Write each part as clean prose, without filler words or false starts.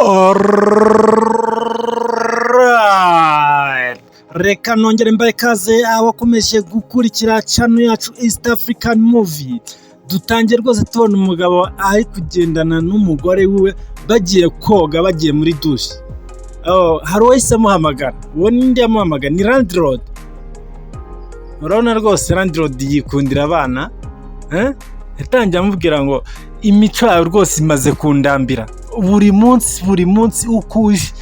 Alright. Reka nongere mbaye ikaze abakomeje gukurikira channel yacu East African Movie. Dutangiye rwose tubona umugabo ari kugendana n'umugore wiwe bagiye koga bagiye muri douche. Hari uwahise amuhamagara. Uwo ninde yamuhamagara? Ni Landlord. Urabona rwose Landlord yikundira abana. Yatangiye amubwira ngo imico yawe rwose imaze kundambira. Buri munsi uko uje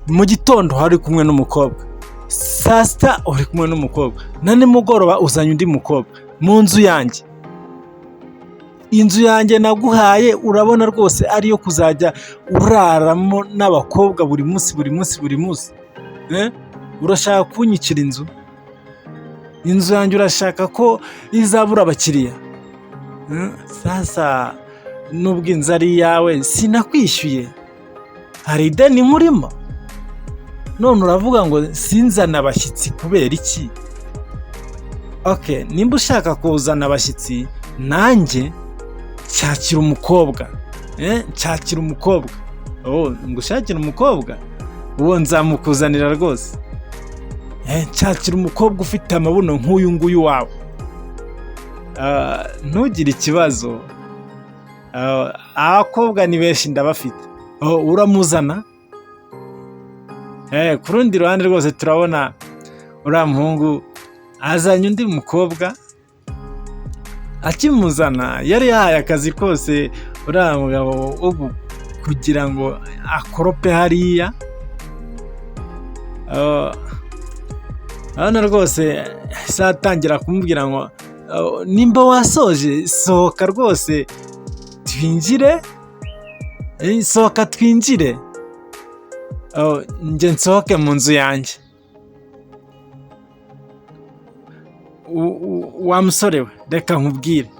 mu gitondo hari kumwe n'umukobwa, saa sita uri kumwe n'umukobwa, na nimugoroba uzanye undi mukobwa mu nzu yanjye. Inzu yanjye naguhaye urabona rwose ariyo kuzajya uraramo n'abakobwa buri munsi. Urashaka kunyicira inzu yanjye, urashaka ko izabura abakiriya. Sasa nubwo inzu ari iyawe sinakwishyuye, hari ideni murimo, none uravuga ngo sinzana abashyitsi kubera iki? Nimba ushaka kuzana abashyitsi nanjye nshakira umukobwa. Ngo ushakire umukobwa uwo nzamukuzanira rwose. Nshakira umukobwa ufite amabuno nk'uyu nguyu wawe. Ntugire ikibazo, abakobwa ni benshi ndabafite. Uramuzana. Ku rundi ruhande rwose turabona uriya muhungu azanye undi mukobwa. Akimuzana yari yahaye akazi kose uriya mugabo kugira ngo akorope hariya. Urabona rwose atangira kumubwira ngo nimba wasoje sohoka rwose twinjire. Sohoka twinjire, njye nsohoke mu nzu yanjye. Wa musore we, reka nkubwire,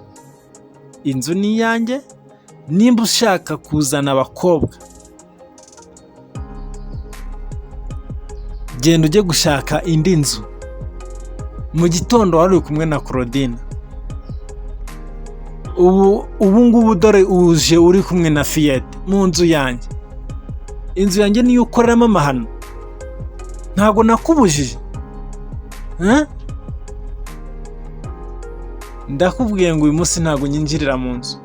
inzu ni iyanjye. Nimba ushaka kuzana abakobwa genda ujye gushaka indi nzu. Mu gitondo wari uri kumwe na Claudine, ubu ngubu dore uje uri kumwe na Fiyete mu nzu yanjye. Inzu yanjye niyo ukoreramo amahano, ntabwo nakubujije. Ndakubwiye ngo uyu munsi ntabwo nyinjirira mu nzu,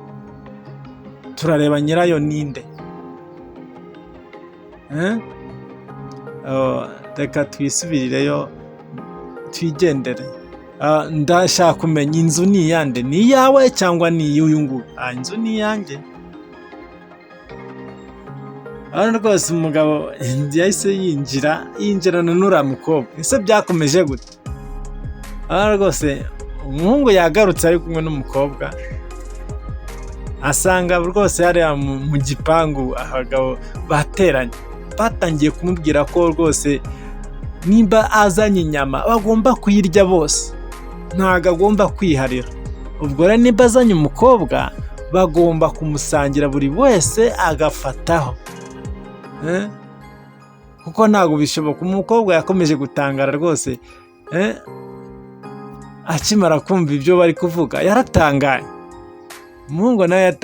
turareba nyirayo ninde. Reka twisubirireyo twigendere. Ndashaka kumenya inzu ni iyande, ni iyawe cyangwa ni iy'uyu nguyu? Inzu ni iyanjye. Hano rwose umugabo yahise yinjirana n'uriya mukobwa. Ese byakomeje gute? Hano rwose umuhungu yagarutse ari kumwe n'umukobwa, asanga rwose hariya mu gipangu abagabo bateranye. Batangiye kumubwira ko rwose nimba azanye inyama bagomba kuyirya bose, ntago agomba kwiharira. Ubwo rero nimba azanye umukobwa bagomba kumusangira buri wese agafataho. Kuko ntabwo bishoboka. Umukobwa yakomeje gutangara rwose. Akimara kumva ibyo bari kuvuga yaratangaye. Umuhungu nawe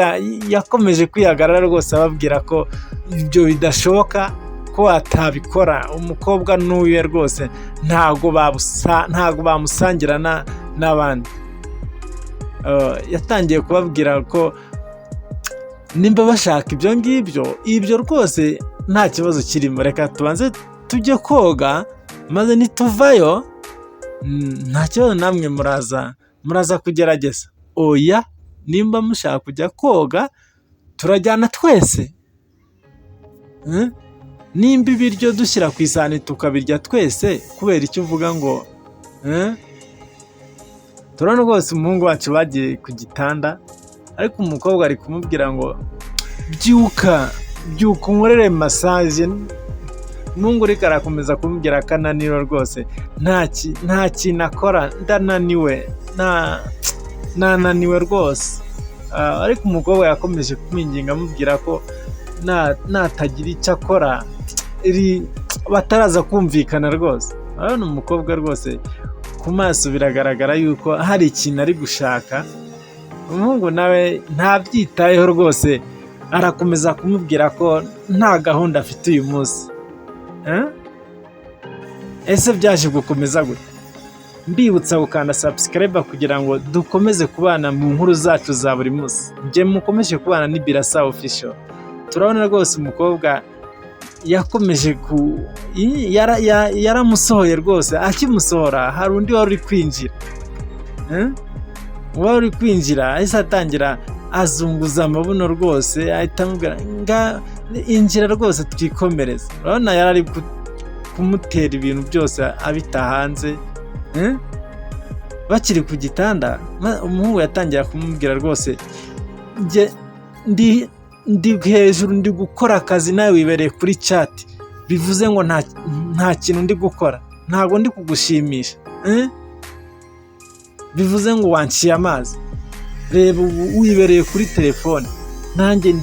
yakomeje kwihagarara rwose ababwira ko ibyo bidashoboka, ko atabikora. Umukobwa n'uyu rwose ntabwo bamusangira n'abandi. Yatangiye kubabwira ko nimba bashaka ibyo ngibyo, ibyo rwose nta kibazo kirimo. Reka tubanze tujye koga, maze nituvayo nta kibazo namwe muraza kugerageza. Oya, nimba mushaka kujya koga turajyana twese. Nimba ibiryo dushyira ku isahani tukabirya twese, kubera icyo uvuga ngo turabona rwose umuhungu wacu bagiye ku gitanda, ariko umukobwa ari kumubwira ngo byuka unkorere massage. Umuhungu ariko arakomeza kumubwira akananiro rwose, nta kintu akora, ndananiwe, nananiwe rwose. Ariko umukobwa yakomeje kumwinginga amubwira ko natagira icyo akora bataraza kumvikana rwose. Urabona umukobwa rwose ku maso biragaragara yuko hari ikintu ari gushaka. Umuhungu nawe ntabyitayeho rwose, arakomeza kumubwira ko nta gahunda afite uyu munsi. Ese byaje gukomeza gute? Mbibutsa gukanda subscribe kugira ngo dukomeze kubana mu nkuru zacu za buri munsi. Njye mukomeje kubana ni Birasa Official. Turabona rwose umukobwa yakomeje yaramusohoye rwose. Akimusohora hari undi wari uri kwinjira. Wari uri kwinjira ahise atangira azunguza amabuno rwose, ahita amubwira nga injira rwose twikomereze. Urabona yari ari kumutera ibintu byose abita hanze. Bakiri ku gitanda umuhungu yatangira kumubwira rwose njye ndi hejuru ndi gukora akazi nawe wibereye kuri chat, bivuze ngo nta kintu ndi gukora, ntabwo ndi kugushimisha. Bivuze ngo wanciye amazi, reba ubu wibereye kuri telefone, nanjye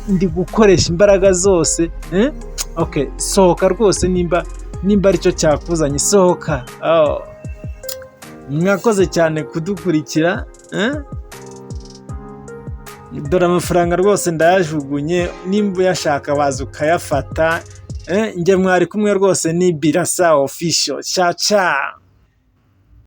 ndi gukoresha imbaraga zose. Okay, sohoka rwose nimba aricyo cyakuzanye, sohoka. Mwakoze cyane kudukurikira. Dore amafaranga rwose ndayajugunye, nimba uyashaka waza ukayafata. Njye mwari kumwe rwose ni Birasa Official. Ciao ciao.